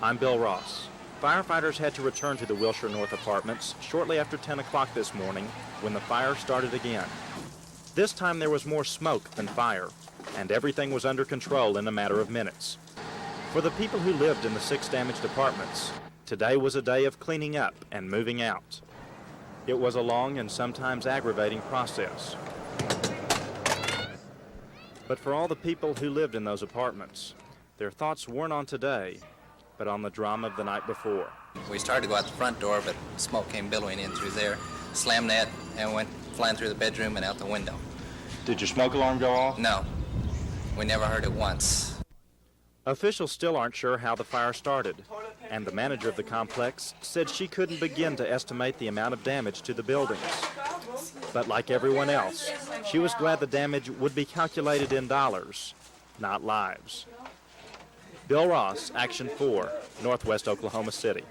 I'm Bill Ross. Firefighters had to return to the Wilshire North apartments shortly after 10 o'clock this morning when the fire started again. This time there was more smoke than fire, and everything was under control in a matter of minutes. For the people who lived in the 6 damaged apartments, today was a day of cleaning up and moving out. It was a long and sometimes aggravating process. But for all the people who lived in those apartments, their thoughts weren't on today, but on the drama of the night before. We started to go out the front door, but smoke came billowing in through there, slammed that, and went flying through the bedroom and out the window. Did your smoke alarm go off? No, we never heard it once. Officials still aren't sure how the fire started, and the manager of the complex said she couldn't begin to estimate the amount of damage to the buildings. But like everyone else, she was glad the damage would be calculated in dollars, not lives. Bill Ross, Action 4, Northwest Oklahoma City.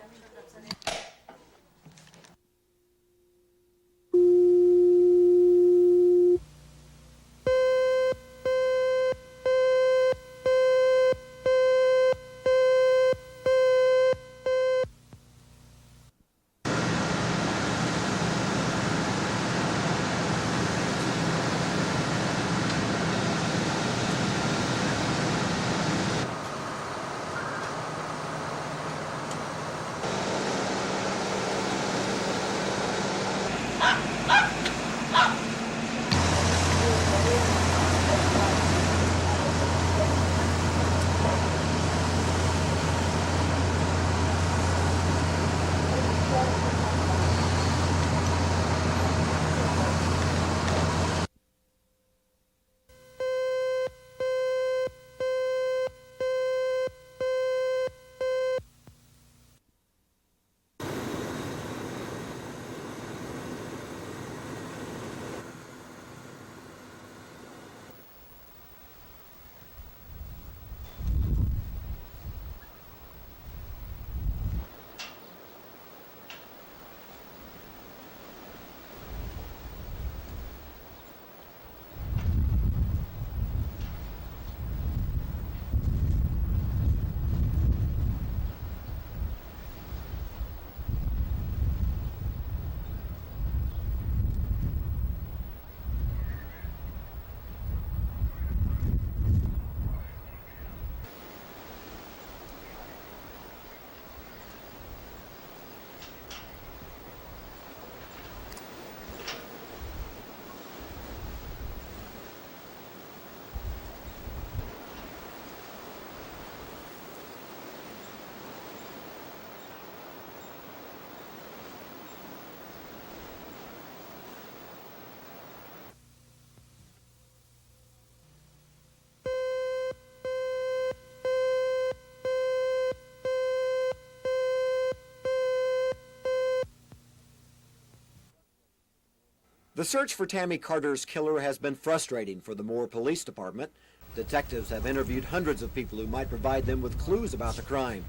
The search for Tammy Carter's killer has been frustrating for the Moore Police Department. Detectives have interviewed hundreds of people who might provide them with clues about the crime.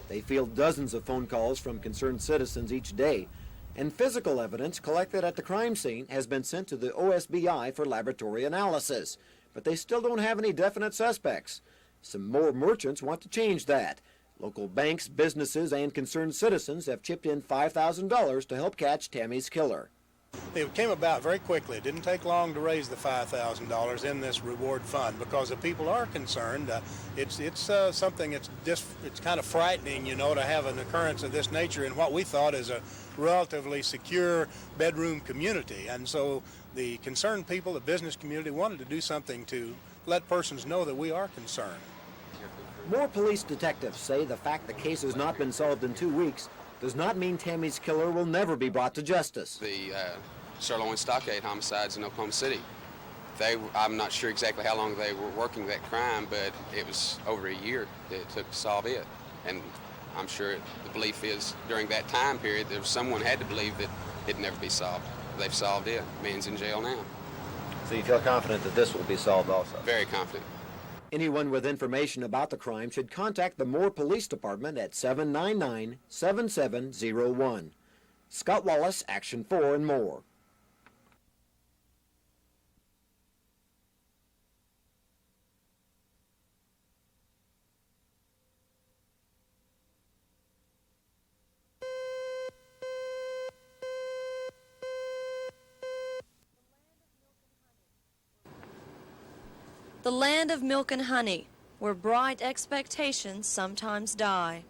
They field dozens of phone calls from concerned citizens each day, and physical evidence collected at the crime scene has been sent to the OSBI for laboratory analysis. But they still don't have any definite suspects. Some more merchants want to change that. Local banks, businesses, and concerned citizens have chipped in $5,000 to help catch Tammy's killer. It came about very quickly. It didn't take long to raise the $5,000 in this reward fund because the people are concerned. It's something. It's kind of frightening, to have an occurrence of this nature in what we thought is a relatively secure bedroom community. And so the concerned people, the business community, wanted to do something to let persons know that we are concerned. More police detectives say the fact the case has not been solved in 2 weeks does not mean Tammy's killer will never be brought to justice. The Sirloin Stockade homicides in Oklahoma City. I'm not sure exactly how long they were working that crime, but it was over a year that it took to solve it. And I'm sure the belief is during that time period, someone had to believe that it'd never be solved. They've solved it. Man's in jail now. So you feel confident that this will be solved also? Very confident. Anyone with information about the crime should contact the Moore Police Department at 799-7701. Scott Wallace, Action 4 and More. The land of milk and honey, where bright expectations sometimes die.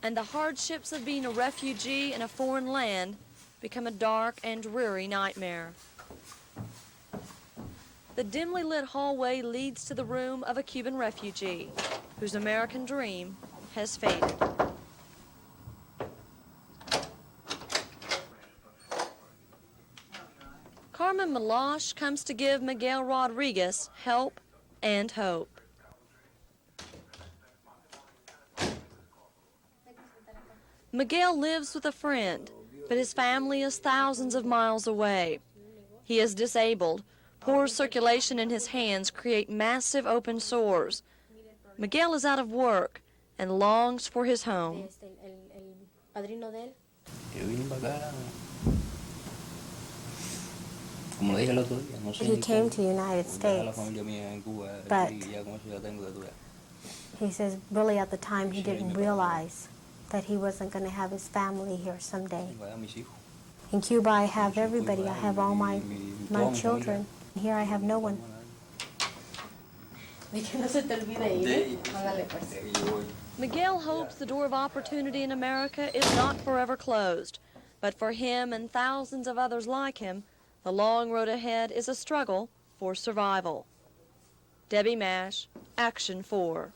And the hardships of being a refugee in a foreign land become a dark and dreary nightmare. The dimly lit hallway leads to the room of a Cuban refugee whose American dream has faded. Carmen Malash comes to give Miguel Rodriguez help and hope. Miguel lives with a friend, but his family is thousands of miles away. He is disabled. Poor circulation in his hands create massive open sores. Miguel is out of work and longs for his home. He came to the United States, but he says really at the time he didn't realize that he wasn't going to have his family here someday. In Cuba I have everybody, I have all my children. Here I have no one. Miguel hopes the door of opportunity in America is not forever closed, but for him and thousands of others like him, the long road ahead is a struggle for survival. Debbie Mash, Action 4.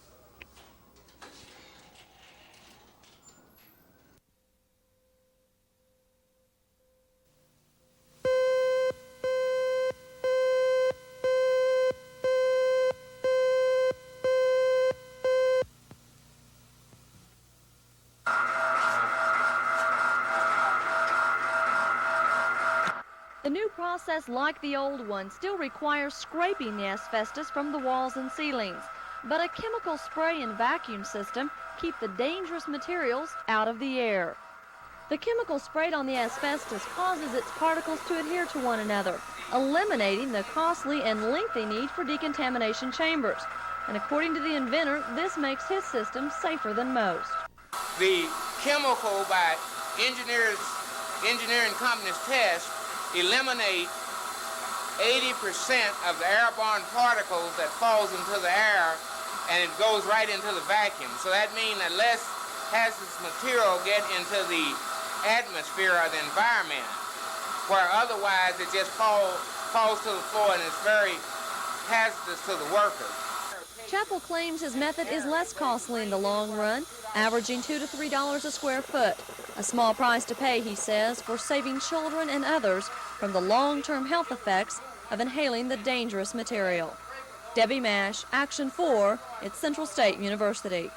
The new process, like the old one, still requires scraping the asbestos from the walls and ceilings, but a chemical spray and vacuum system keep the dangerous materials out of the air. The chemical sprayed on the asbestos causes its particles to adhere to one another, eliminating the costly and lengthy need for decontamination chambers. And according to the inventor, this makes his system safer than most. The chemical, by engineering companies' test, eliminate 80% of the airborne particles that falls into the air, and it goes right into the vacuum. So that means that less hazardous material get into the atmosphere or the environment, where otherwise it just falls to the floor and it's very hazardous to the workers. Chappell claims his method is less costly in the long run, averaging $2 to $3 a square foot. A small price to pay, he says, for saving children and others from the long-term health effects of inhaling the dangerous material. Debbie Mash, Action 4 at Central State University.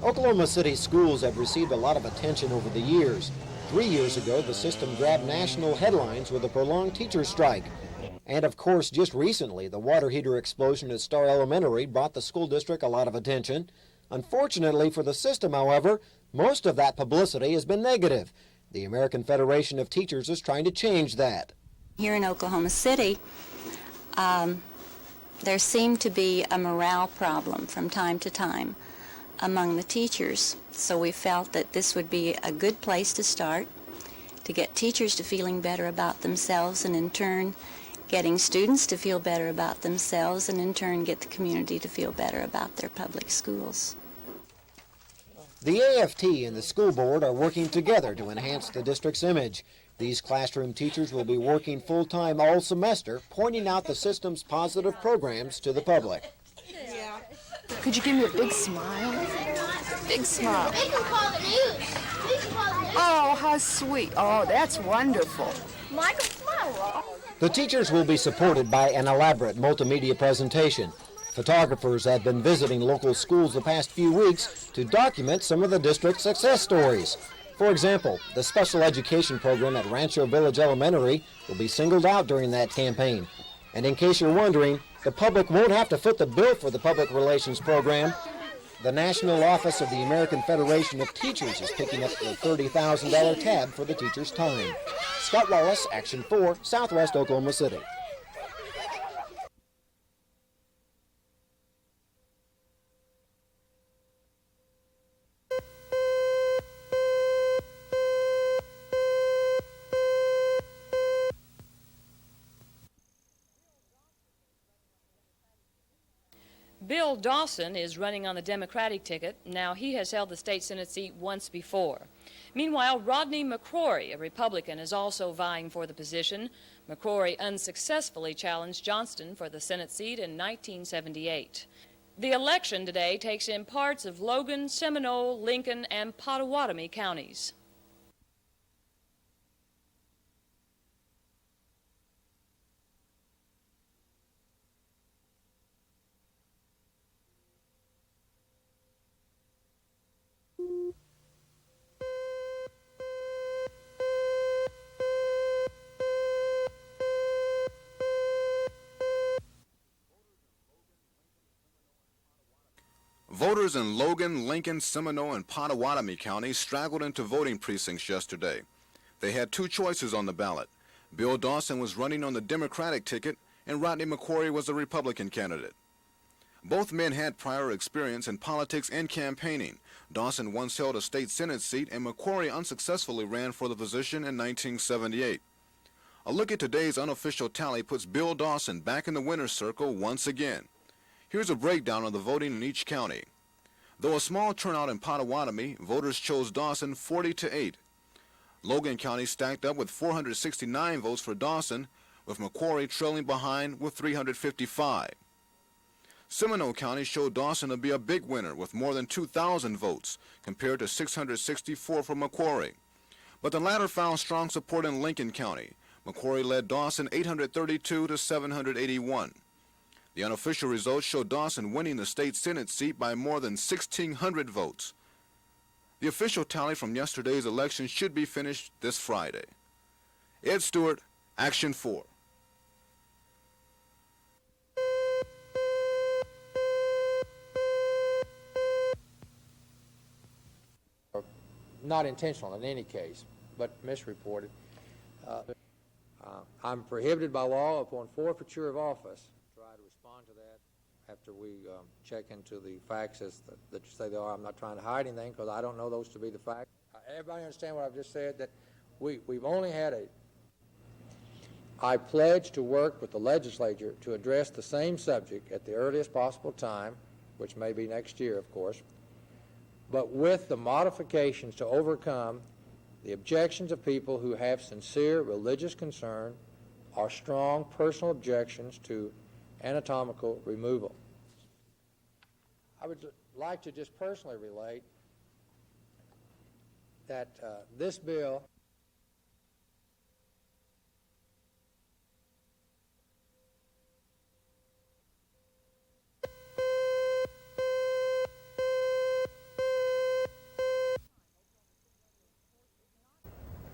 Oklahoma City schools have received a lot of attention over the years. 3 years ago, the system grabbed national headlines with a prolonged teacher strike. And of course, just recently, the water heater explosion at Star Elementary brought the school district a lot of attention. Unfortunately for the system, however, most of that publicity has been negative. The American Federation of Teachers is trying to change that. Here in Oklahoma City, there seemed to be a morale problem from time to time among the teachers. So we felt that this would be a good place to start, to get teachers to feeling better about themselves, and in turn getting students to feel better about themselves, and in turn get the community to feel better about their public schools. The AFT and the school board are working together to enhance the district's image. These classroom teachers will be working full-time all semester, pointing out the system's positive programs to the public. Could you give me a big smile? Big smile. We can call the news. We can call the news. Oh, how sweet. Oh, that's wonderful. Michael, smile. The teachers will be supported by an elaborate multimedia presentation. Photographers have been visiting local schools the past few weeks to document some of the district's success stories. For example, the special education program at Rancho Village Elementary will be singled out during that campaign. And in case you're wondering, the public won't have to foot the bill for the public relations program. The National Office of the American Federation of Teachers is picking up the $30,000 tab for the teachers' time. Scott Wallace, Action 4, Southwest Oklahoma City. Bill Dawson is running on the Democratic ticket. Now, he has held the state Senate seat once before. Meanwhile, Rodney McCrory, a Republican, is also vying for the position. McCrory unsuccessfully challenged Johnston for the Senate seat in 1978. The election today takes in parts of Logan, Seminole, Lincoln, and Pottawatomie counties. Voters in Logan, Lincoln, Seminole, and Pottawatomie counties straggled into voting precincts yesterday. They had two choices on the ballot. Bill Dawson was running on the Democratic ticket, and Rodney McCrory was the Republican candidate. Both men had prior experience in politics and campaigning. Dawson once held a state Senate seat, and McCrory unsuccessfully ran for the position in 1978. A look at today's unofficial tally puts Bill Dawson back in the winner's circle once again. Here's a breakdown of the voting in each county. Though a small turnout in Pottawatomie, voters chose Dawson 40-8. Logan County stacked up with 469 votes for Dawson, with McCrory trailing behind with 355. Seminole County showed Dawson to be a big winner with more than 2,000 votes, compared to 664 for McCrory. But the latter found strong support in Lincoln County. McCrory led Dawson 832 to 781. The unofficial results show Dawson winning the state Senate seat by more than 1,600 votes. The official tally from yesterday's election should be finished this Friday. Ed Stewart, Action 4. Not intentional in any case, but misreported. I'm prohibited by law upon forfeiture of office. Try to respond to that after we check into the facts that you say they are. I'm not trying to hide anything because I don't know those to be the facts. Everybody understand what I've just said, that we've only had I pledge to work with the legislature to address the same subject at the earliest possible time, which may be next year, of course, but with the modifications to overcome the objections of people who have sincere religious concern or strong personal objections to anatomical removal. I would like to just personally relate that this bill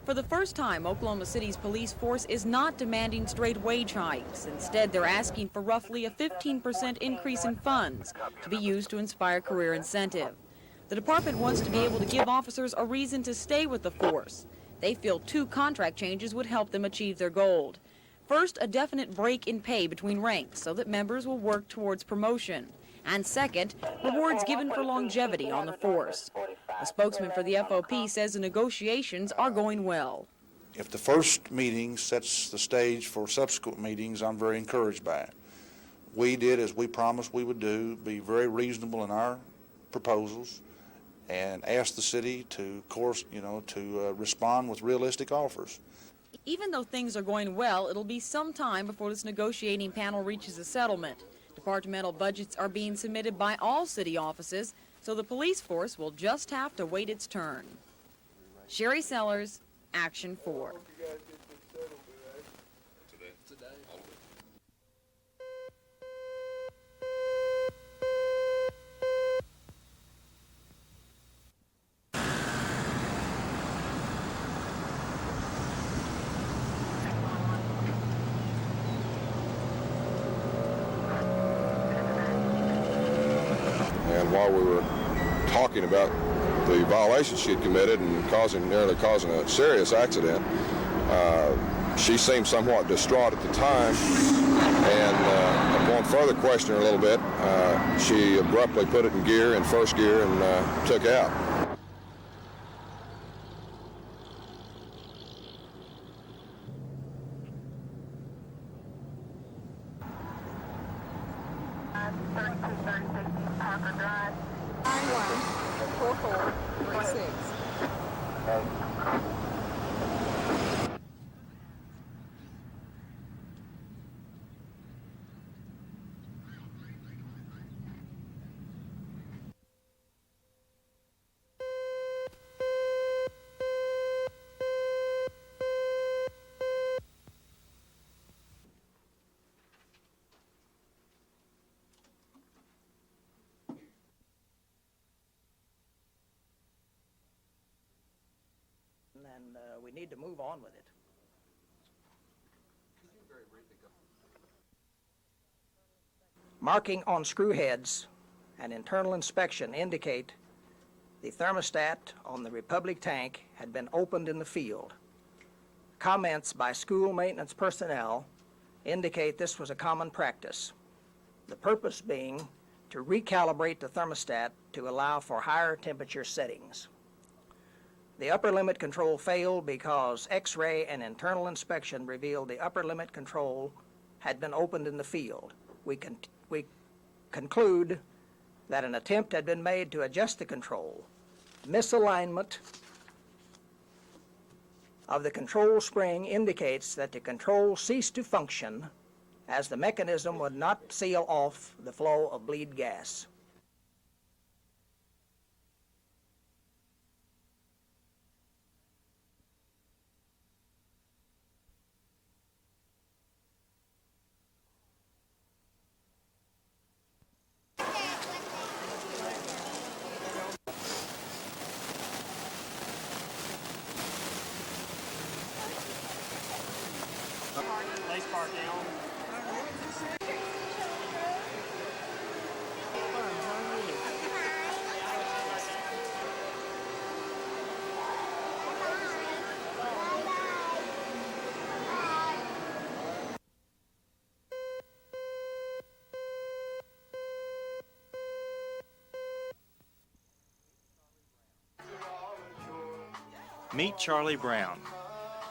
For the first time, Oklahoma City's police force is not demanding straight wage hikes. Instead, they're asking for roughly a 15% increase in funds to be used to inspire career incentive. The department wants to be able to give officers a reason to stay with the force. They feel 2 contract changes would help them achieve their goal. First, a definite break in pay between ranks so that members will work towards promotion. And second, rewards given for longevity on the force. A spokesman for the FOP says the negotiations are going well. If the first meeting sets the stage for subsequent meetings, I'm very encouraged by it. We did as we promised we would do, be very reasonable in our proposals and ask the city to, respond with realistic offers. Even though things are going well, it'll be some time before this negotiating panel reaches a settlement. Departmental budgets are being submitted by all city offices, so the police force will just have to wait its turn. Sherry Sellers, Action 4. And while we were talking about the violations she'd committed and nearly causing a serious accident, she seemed somewhat distraught at the time, and upon further questioning her a little bit, she abruptly put it in first gear, and took out. Parker Drive. 914446. And we need to move on with it. Marking on screw heads and internal inspection indicate the thermostat on the Republic tank had been opened in the field. Comments by school maintenance personnel indicate this was a common practice, the purpose being to recalibrate the thermostat to allow for higher temperature settings. The upper limit control failed because X-ray and internal inspection revealed the upper limit control had been opened in the field. We conclude that an attempt had been made to adjust the control. Misalignment of the control spring indicates that the control ceased to function as the mechanism would not seal off the flow of bleed gas. Lace bar down. Meet Charlie Brown.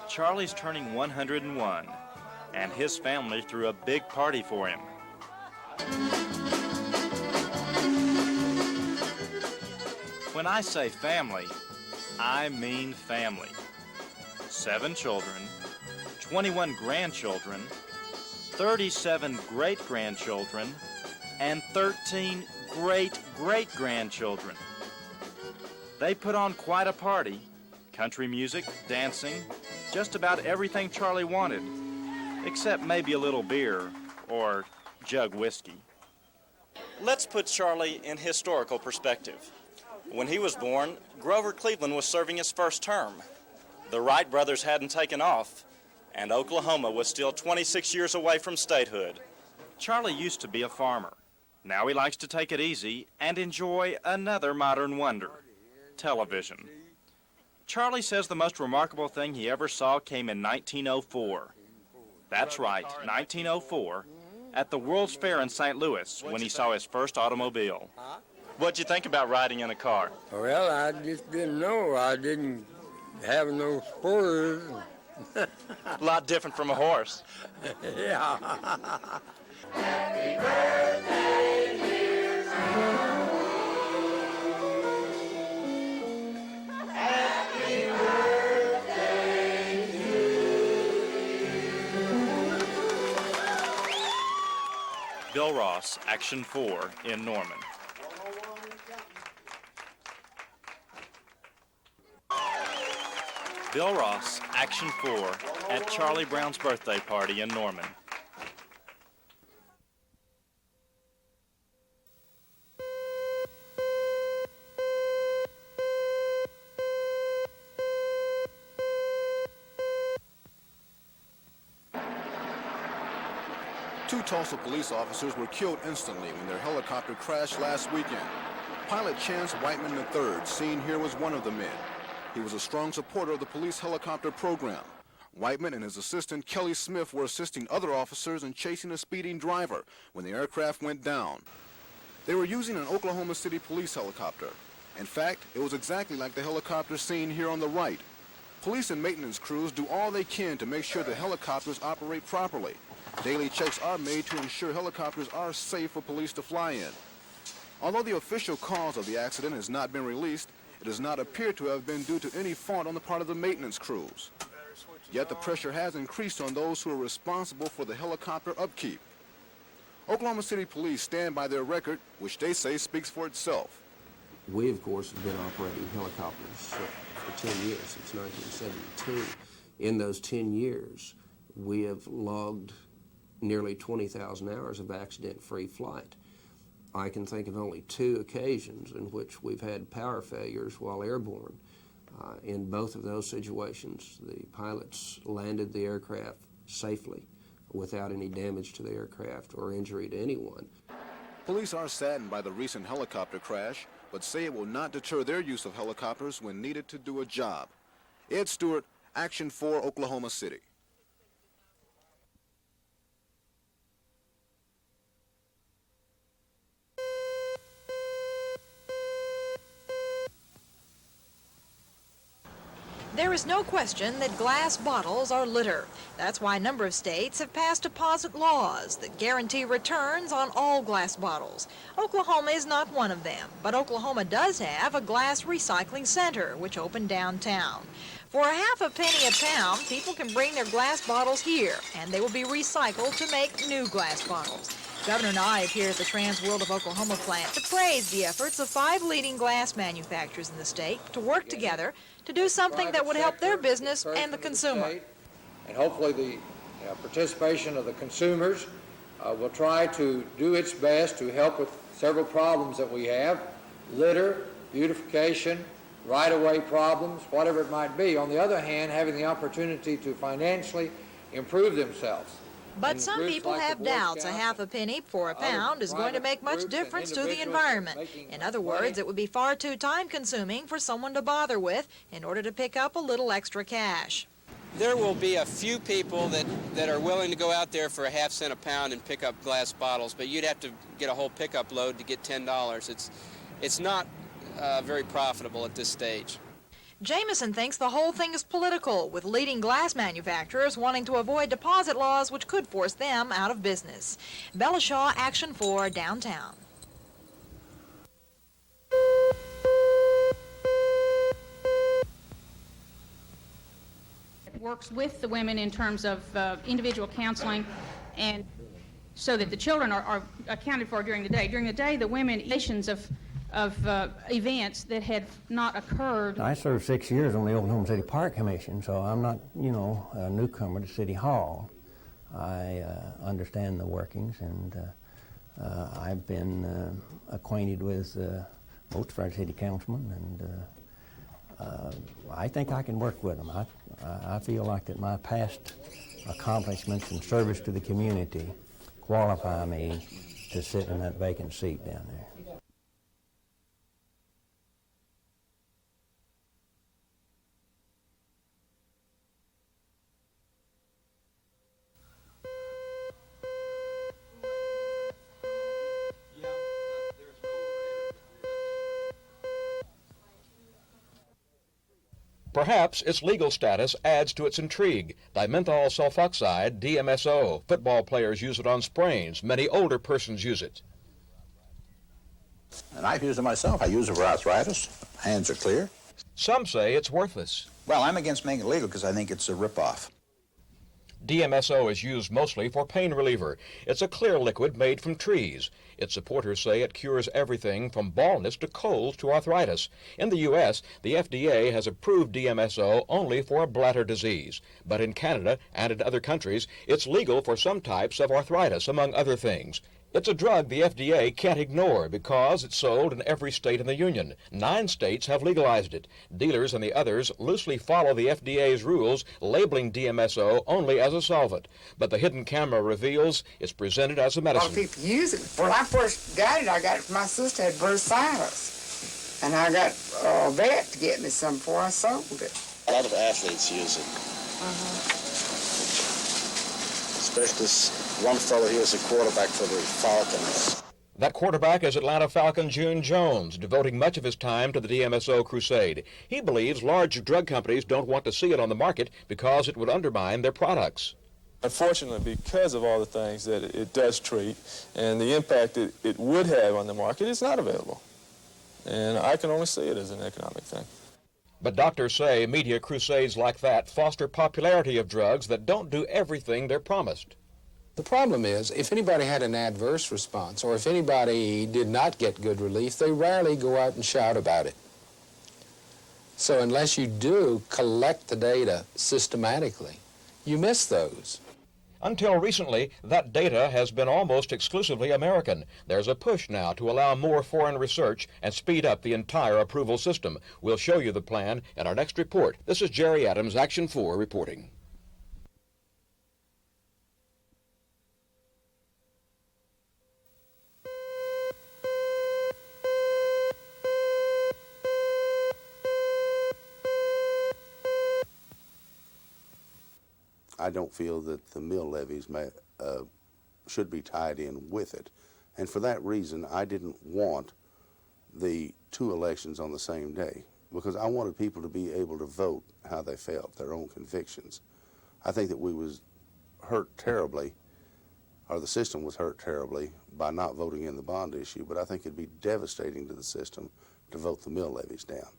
Charlie's turning 101, and his family threw a big party for him. When I say family, I mean family. 7 children, 21 grandchildren, 37 great-grandchildren, and 13 great-great-grandchildren. They put on quite a party. Country music, dancing, just about everything Charlie wanted, except maybe a little beer or jug whiskey. Let's put Charlie in historical perspective. When he was born, Grover Cleveland was serving his first term. The Wright brothers hadn't taken off, and Oklahoma was still 26 years away from statehood. Charlie used to be a farmer. Now he likes to take it easy and enjoy another modern wonder, television. Charlie says the most remarkable thing he ever saw came in 1904. That's right, 1904, at the World's Fair in St. Louis when he saw his first automobile. What'd you think about riding in a car? Well, I just didn't know. I didn't have no spurs. A lot different from a horse. Yeah. Happy birthday, dear son. Happy birthday to you. Bill Ross, Action 4 in Norman. Bill Ross, Action 4 at Charlie Brown's birthday party in Norman. Two Tulsa police officers were killed instantly when their helicopter crashed last weekend. Pilot Chance Whiteman III, seen here, was one of the men. He was a strong supporter of the police helicopter program. Whiteman and his assistant Kelly Smith were assisting other officers in chasing a speeding driver when the aircraft went down. They were using an Oklahoma City police helicopter. In fact, it was exactly like the helicopter seen here on the right. Police and maintenance crews do all they can to make sure the helicopters operate properly. Daily checks are made to ensure helicopters are safe for police to fly in. Although the official cause of the accident has not been released, it does not appear to have been due to any fault on the part of the maintenance crews. Yet the pressure has increased on those who are responsible for the helicopter upkeep. Oklahoma City Police stand by their record, which they say speaks for itself. We, of course, have been operating helicopters for 10 years, since 1972. In those 10 years, we have logged nearly 20,000 hours of accident-free flight. I can think of only 2 occasions in which we've had power failures while airborne. In both of those situations, the pilots landed the aircraft safely without any damage to the aircraft or injury to anyone. Police are saddened by the recent helicopter crash, but say it will not deter their use of helicopters when needed to do a job. Ed Stewart, Action 4, Oklahoma City. There is no question that glass bottles are litter. That's why a number of states have passed deposit laws that guarantee returns on all glass bottles. Oklahoma is not one of them, but Oklahoma does have a glass recycling center, which opened downtown. For a half a penny a pound, people can bring their glass bottles here, and they will be recycled to make new glass bottles. Governor Nye appeared at the Trans World of Oklahoma plant to praise the efforts of 5 leading glass manufacturers in the state to work together to do something that would help their business and the consumer. And hopefully the participation of the consumers will try to do its best to help with several problems that we have: litter, beautification, right-of-way problems, whatever it might be. On the other hand, having the opportunity to financially improve themselves. But some people have doubts a half a penny for a pound is going to make much difference to the environment. In other words, it would be far too time-consuming for someone to bother with in order to pick up a little extra cash. There will be a few people that are willing to go out there for a half cent a pound and pick up glass bottles, but you'd have to get a whole pickup load to get $10. It's not very profitable at this stage. Jameson thinks the whole thing is political, with leading glass manufacturers wanting to avoid deposit laws which could force them out of business. Bella Shaw, Action 4, downtown. It works with the women in terms of individual counseling, and so that the children are accounted for during the day. During the day, the women, nations of events that had not occurred. I served 6 years on the Oklahoma City Park Commission, so I'm not, a newcomer to City Hall. I understand the workings, and I've been acquainted with most of our city councilmen, and I think I can work with them. I feel like that my past accomplishments and service to the community qualify me to sit in that vacant seat down there. Perhaps its legal status adds to its intrigue. Dimethyl sulfoxide, DMSO. Football players use it on sprains. Many older persons use it. And I've used it myself. I use it for arthritis. Hands are clear. Some say it's worthless. Well, I'm against making it legal because I think it's a ripoff. DMSO is used mostly for pain reliever. It's a clear liquid made from trees. Its supporters say it cures everything from baldness to colds to arthritis. In the U.S., the FDA has approved DMSO only for bladder disease. But in Canada and in other countries, it's legal for some types of arthritis, among other things. It's a drug the FDA can't ignore because it's sold in every state in the Union. 9 states have legalized it. Dealers and the others loosely follow the FDA's rules, labeling DMSO only as a solvent. But the hidden camera reveals it's presented as a medicine. A lot of people use it. When I first got it from my sister had bursitis. And I got a vet to get me some before I sold it. A lot of athletes use it. Especially this one fellow here is a quarterback for the Falcons. That quarterback is Atlanta Falcon June Jones, devoting much of his time to the DMSO crusade. He believes large drug companies don't want to see it on the market because it would undermine their products. Unfortunately, because of all the things that it does treat and the impact it would have on the market, it's not available. And I can only see it as an economic thing. But doctors say media crusades like that foster popularity of drugs that don't do everything they're promised. The problem is, if anybody had an adverse response or if anybody did not get good relief, they rarely go out and shout about it. So unless you do collect the data systematically, you miss those. Until recently, that data has been almost exclusively American. There's a push now to allow more foreign research and speed up the entire approval system. We'll show you the plan in our next report. This is Jerry Adams, Action 4, reporting. I don't feel that the mill levies should be tied in with it. And for that reason, I didn't want the two elections on the same day, because I wanted people to be able to vote how they felt, their own convictions. I think that we was hurt terribly, or the system was hurt terribly, by not voting in the bond issue, but I think it'd be devastating to the system to vote the mill levies down.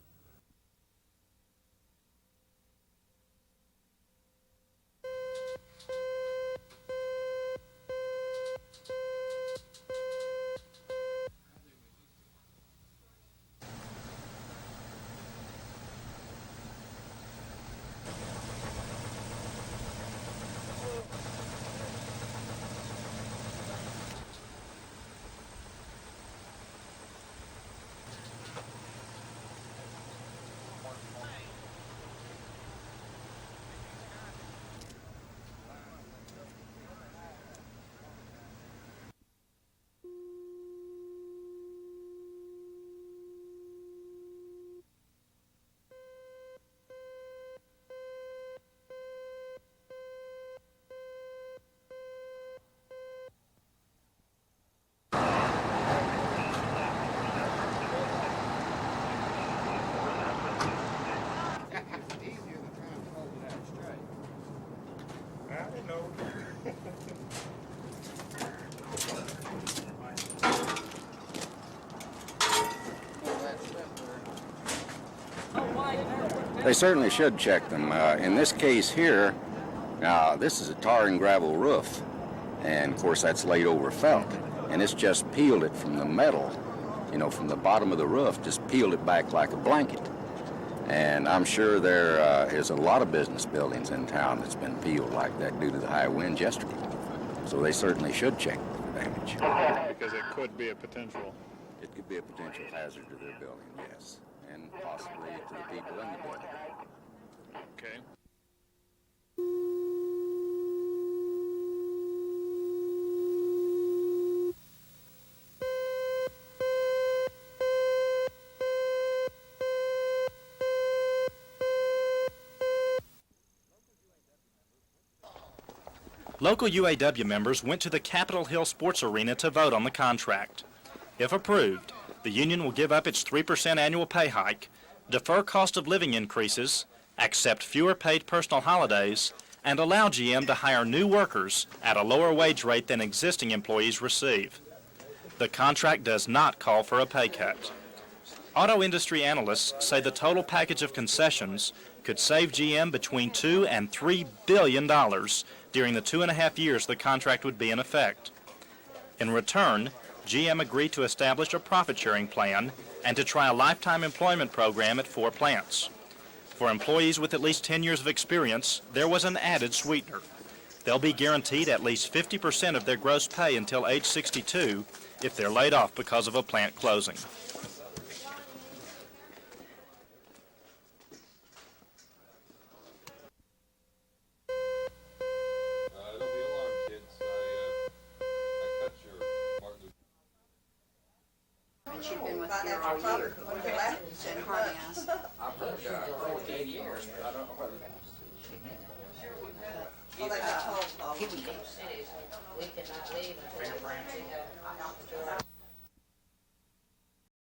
They certainly should check them. In this case here, now this is a tar and gravel roof, and of course that's laid over felt, and it's just peeled it from the metal, you know, from the bottom of the roof, just peeled it back like a blanket. And I'm sure there is a lot of business buildings in town that's been peeled like that due to the high winds yesterday. So they certainly should check for damage. Because it could be a potential. It could be a potential hazard to their building, yes, and possibly to the people in the building. Okay. Local UAW members went to the Capitol Hill Sports Arena to vote on the contract. If approved, the union will give up its 3% annual pay hike, defer cost of living increases, accept fewer paid personal holidays, and allow GM to hire new workers at a lower wage rate than existing employees receive. The contract does not call for a pay cut. Auto industry analysts say the total package of concessions could save GM between $2 and $3 billion during the 2.5 years the contract would be in effect. In return, GM agreed to establish a profit-sharing plan and to try a lifetime employment program at 4 plants. For employees with at least 10 years of experience, there was an added sweetener. They'll be guaranteed at least 50% of their gross pay until age 62 if they're laid off because of a plant closing. You've been with your father and Hardy has. I've heard for 8 years, but I don't know whether. Well, they got told,